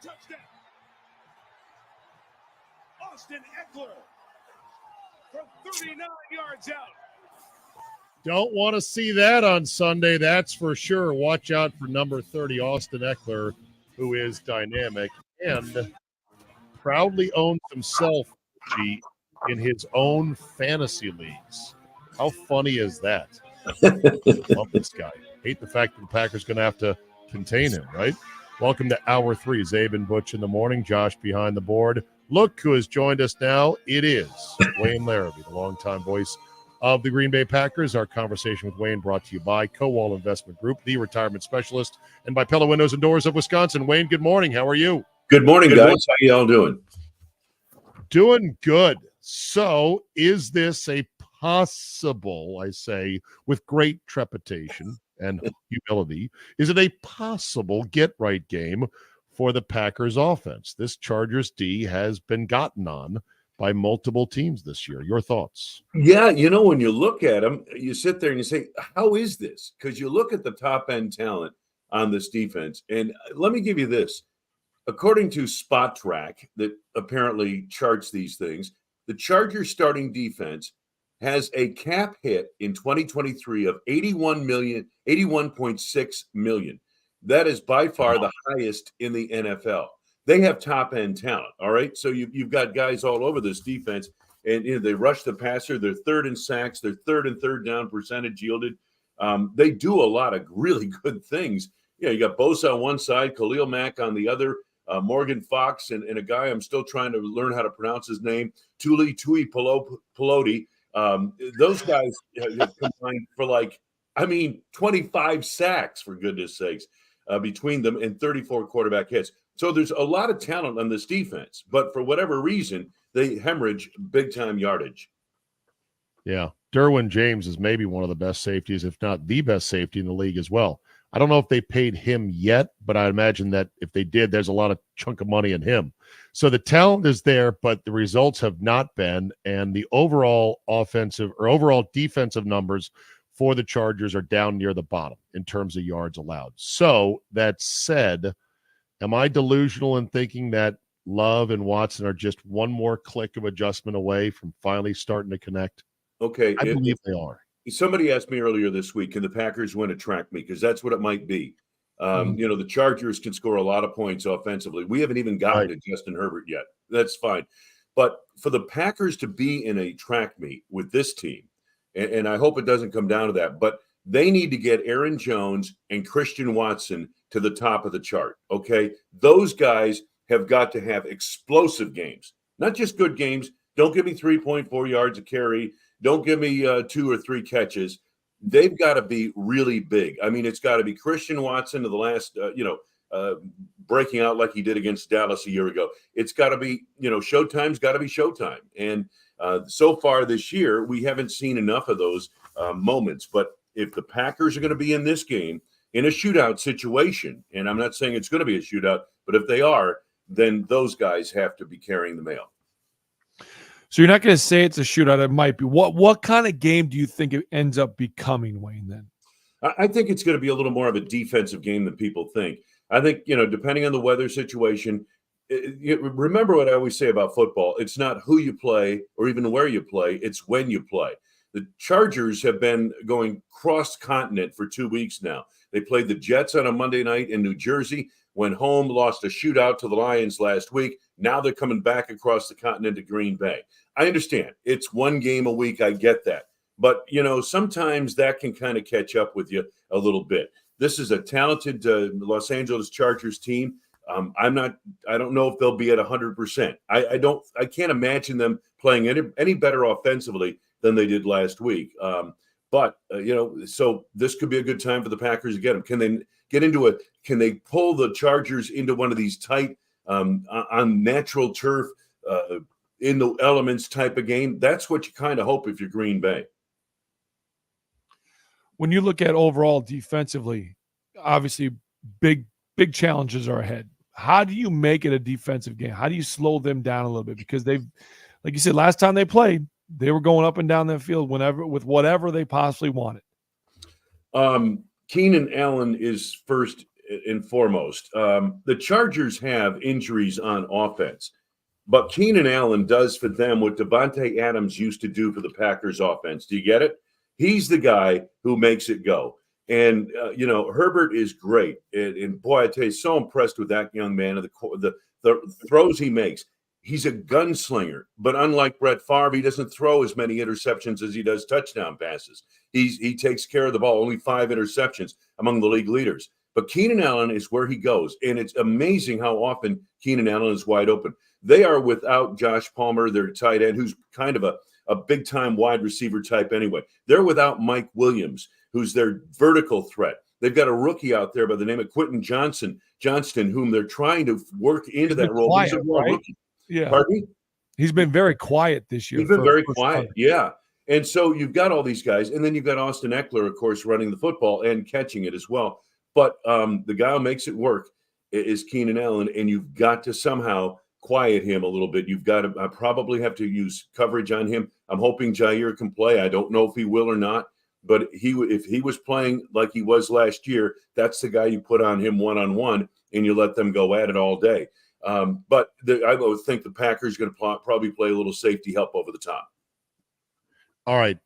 touchdown. Austin Eckler from 39 yards out. Don't want to see that on Sunday, that's for sure. Watch out for number 30, Austin Eckler, who is dynamic and proudly owns himself in his own fantasy leagues. How funny is that? Love this guy. Hate the fact that the Packers going to have to contain him, right? Welcome to Hour 3. Czabe and Butch in the morning. Josh behind the board. Look who has joined us now. It is Wayne Larrivee, the longtime voice of the Green Bay Packers. Our conversation with Wayne brought to you by Cowall Investment Group, the retirement specialist, and by Pella Windows and Doors of Wisconsin. Wayne, good morning. How are you? Good morning, guys. How you all doing? Doing good. So is this a possible, I say with great trepidation and humility, is it a possible get-right game for the Packers offense? This Chargers D has been gotten on by multiple teams this year. Your thoughts? Yeah, when you look at them, you sit there and you say, how is this? Because you look at the top-end talent on this defense, and let me give you this. According to Spot Track, that apparently charts these things, the Chargers starting defense has a cap hit in 2023 of $81.6 million. That is by far the highest in the NFL. They have top-end talent, all right? So you've got guys all over this defense, and they rush the passer. They're third in sacks. They're third and third down percentage yielded. They do a lot of really good things. You got Bosa on one side, Khalil Mack on the other, Morgan Fox, and a guy I'm still trying to learn how to pronounce his name, Tui Pelote. Those guys have combined for 25 sacks, for goodness sakes, between them, and 34 quarterback hits. So there's a lot of talent on this defense, but for whatever reason, they hemorrhage big-time yardage. Yeah. Derwin James is maybe one of the best safeties, if not the best safety in the league as well. I don't know if they paid him yet, but I imagine that if they did, there's a lot of chunk of money in him. So the talent is there, but the results have not been, and the overall defensive numbers for the Chargers are down near the bottom in terms of yards allowed. So that said, am I delusional in thinking that Love and Watson are just one more click of adjustment away from finally starting to connect? Okay. I believe they are. Somebody asked me earlier this week, can the Packers win a track meet? Because that's what it might be. The Chargers can score a lot of points offensively. We haven't even gotten to Justin Herbert yet. That's fine. But for the Packers to be in a track meet with this team, and I hope it doesn't come down to that, but they need to get Aaron Jones and Christian Watson to the top of the chart, okay? Those guys have got to have explosive games, not just good games. Don't give me 3.4 yards a carry. Don't give me 2 or 3 catches. They've got to be really big. I mean, it's got to be Christian Watson to the last, breaking out like he did against Dallas a year ago. It's got to be, Showtime's got to be Showtime. And so far this year, we haven't seen enough of those moments. But if the Packers are going to be in this game in a shootout situation, and I'm not saying it's going to be a shootout, but if they are, then those guys have to be carrying the mail. So you're not going to say it's a shootout. It might be. What kind of game do you think it ends up becoming, Wayne, then? I think it's going to be a little more of a defensive game than people think. I think, depending on the weather situation, remember what I always say about football. It's not who you play or even where you play. It's when you play. The Chargers have been going cross-continent for 2 weeks now. They played the Jets on a Monday night in New Jersey, went home, lost a shootout to the Lions last week. Now they're coming back across the continent to Green Bay. I understand. It's one game a week. I get that. But, sometimes that can kind of catch up with you a little bit. This is a talented Los Angeles Chargers team. I don't know if they'll be at 100%. I can't imagine them playing any better offensively than they did last week. So this could be a good time for the Packers to get them. Can they get into it? Can they pull the Chargers into one of these tight, on natural turf, in the elements type of game? That's what you kind of hope if you're Green Bay. When you look at overall defensively, obviously big challenges are ahead. How do you make it a defensive game? How do you slow them down a little bit? Because they've, like you said, last time they played, they were going up and down the field with whatever they possibly wanted. Keenan Allen is first and foremost, the Chargers have injuries on offense, but Keenan Allen does for them what Devontae Adams used to do for the Packers offense. Do you get it? He's the guy who makes it go. And, Herbert is great. And boy, I tell you, so impressed with that young man and the throws he makes. He's a gunslinger, but unlike Brett Favre, he doesn't throw as many interceptions as he does touchdown passes. He takes care of the ball, only 5 interceptions among the league leaders. But Keenan Allen is where he goes, and it's amazing how often Keenan Allen is wide open. They are without Josh Palmer, their tight end, who's kind of a big-time wide receiver type anyway. They're without Mike Williams, who's their vertical threat. They've got a rookie out there by the name of Quentin Johnston, whom they're trying to work into that role. Quiet, He's a right? rookie. Yeah. Pardon me? He's been very quiet this year. He's been very quiet, yeah. And so you've got all these guys, and then you've got Austin Eckler, of course, running the football and catching it as well. But the guy who makes it work is Keenan Allen, and you've got to somehow quiet him a little bit. You've got to probably have to use coverage on him. I'm hoping Jair can play. I don't know if he will or not, but if he was playing like he was last year, that's the guy you put on him one-on-one, and you let them go at it all day. But I would think the Packers are going to probably play a little safety help over the top. All right.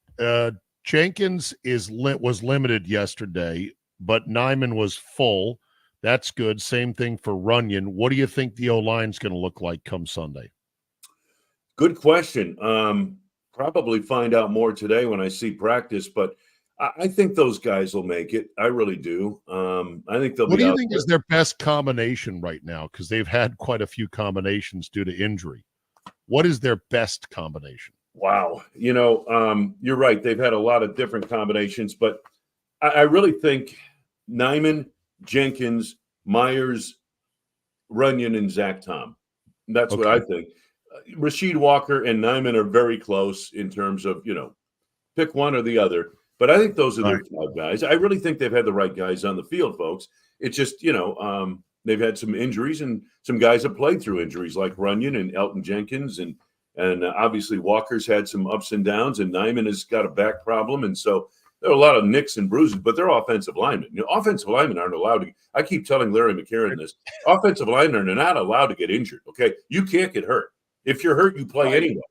Jenkins was limited yesterday, but Nyman was full. That's good. Same thing for Runyon. What do you think the O-line's going to look like come Sunday? Good question. Probably find out more today when I see practice, but I think those guys will make it. I really do. I think they'll be. What do you think is their best combination right now? Because they've had quite a few combinations due to injury. What is their best combination? Wow. You're right. They've had a lot of different combinations, but I really think Nyman, Jenkins, Myers, Runyon, and Zach Tom. That's what I think. Rasheed Walker and Nyman are very close in terms of, pick one or the other. But I think those are their top guys. I really think they've had the right guys on the field, folks. It's just, they've had some injuries, and some guys have played through injuries like Runyon and Elton Jenkins. And obviously Walker's had some ups and downs, and Nyman has got a back problem. And so there are a lot of nicks and bruises, but they're offensive linemen. Offensive linemen aren't allowed to – I keep telling Larry McCarron this. Offensive linemen are not allowed to get injured, okay? You can't get hurt. If you're hurt, you play anyway.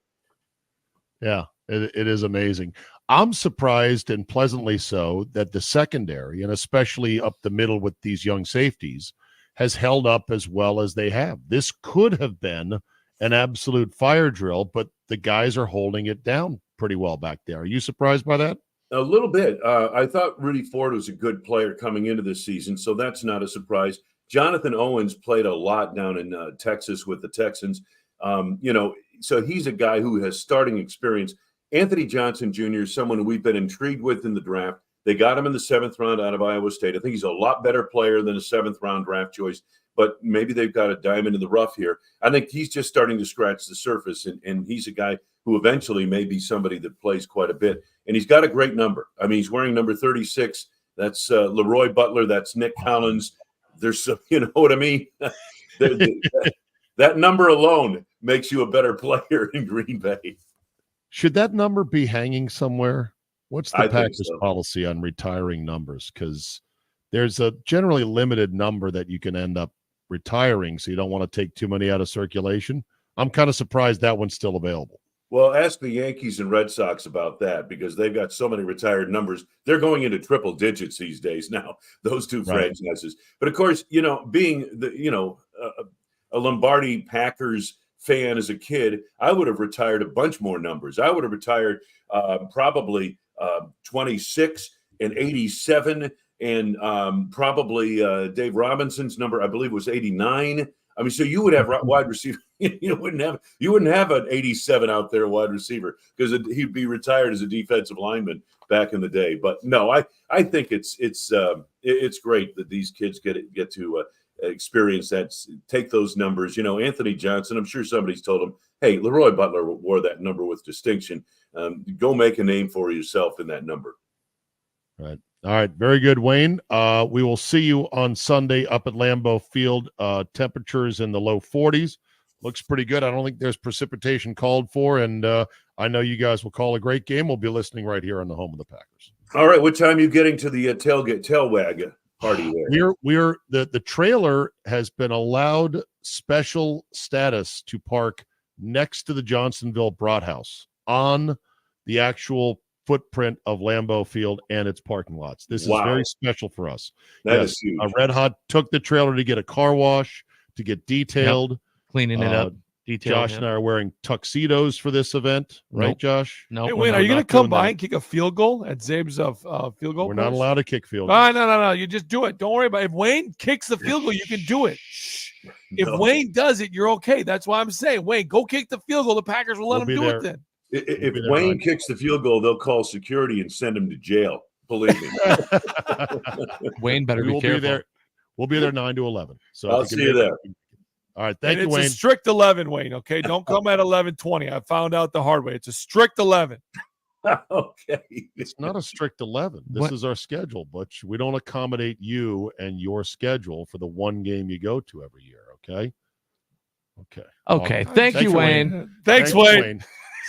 Yeah, it is amazing. I'm surprised, and pleasantly so, that the secondary, and especially up the middle with these young safeties, has held up as well as they have. This could have been an absolute fire drill, but the guys are holding it down pretty well back there. Are you surprised by that? A little bit. I thought Rudy Ford was a good player coming into this season, so that's not a surprise. Jonathan Owens played a lot down in Texas with the Texans. So he's a guy who has starting experience. Anthony Johnson Jr. is someone who we've been intrigued with in the draft. They got him in the 7th round out of Iowa State. I think he's a lot better player than a 7th round draft choice, but maybe they've got a diamond in the rough here. I think he's just starting to scratch the surface, and he's a guy who eventually may be somebody that plays quite a bit. And he's got a great number. I mean, he's wearing number 36. That's Leroy Butler. That's Nick Collins. There's some, you know what I mean? That number alone makes you a better player in Green Bay. Should that number be hanging somewhere? What's the Packers' so. policy on retiring numbers? Because there's a generally limited number that you can end up retiring, so you don't want to take too many out of circulation. I'm kind of surprised that one's still available. Well, ask the Yankees and Red Sox about that, because they've got so many retired numbers. They're going into triple digits these days now, those two franchises. But, of course, being a Lombardi Packers fan as a kid, I would have retired a bunch more numbers. I would have retired probably 26 and 87, and probably Dave Robinson's number, I believe, was 89. I mean, so you would have wide receiver. You wouldn't have an 87 out there wide receiver, because he'd be retired as a defensive lineman back in the day. But no, I think it's great that these kids get to experience that, take those numbers. Anthony Johnson, I'm sure somebody's told him, hey, Leroy Butler wore that number with distinction. Go make a name for yourself in that number. Right. All right. Very good, Wayne. We will see you on Sunday up at Lambeau Field. Temperatures in the low 40s. Looks pretty good. I don't think there's precipitation called for, and I know you guys will call a great game. We'll be listening right here on the home of the Packers. All right. What time are you getting to the tailwag? party there. We're the trailer has been allowed special status to park next to the Johnsonville Brat House on the actual footprint of Lambeau Field and its parking lots. This is very special for us. That is huge. Red Hot took the trailer to get a car wash, to get detailed. Cleaning it up. Josh and I are wearing tuxedos for this event, right, Josh? No. Hey, wait, are you going to come by and kick a field goal at Czabe's field goal? We're not allowed to kick field goals. No. You just do it. Don't worry about it. If Wayne kicks the field goal, you can do it. If Wayne does it, you're okay. That's why I'm saying, Wayne, go kick the field goal. The Packers will let him do it then. If Wayne kicks the field goal, they'll call security and send him to jail. Believe me. Wayne better be careful. We'll be there 9 to 11. So I'll see you there. All right, thank you, Wayne. It's a strict 11, Wayne. Okay, don't come at 11:20. I found out the hard way. It's a strict 11. Okay, it's not a strict 11. This is our schedule, Butch. We don't accommodate you and your schedule for the one game you go to every year. Okay. Okay. Thank you, Wayne. Thanks, Wayne.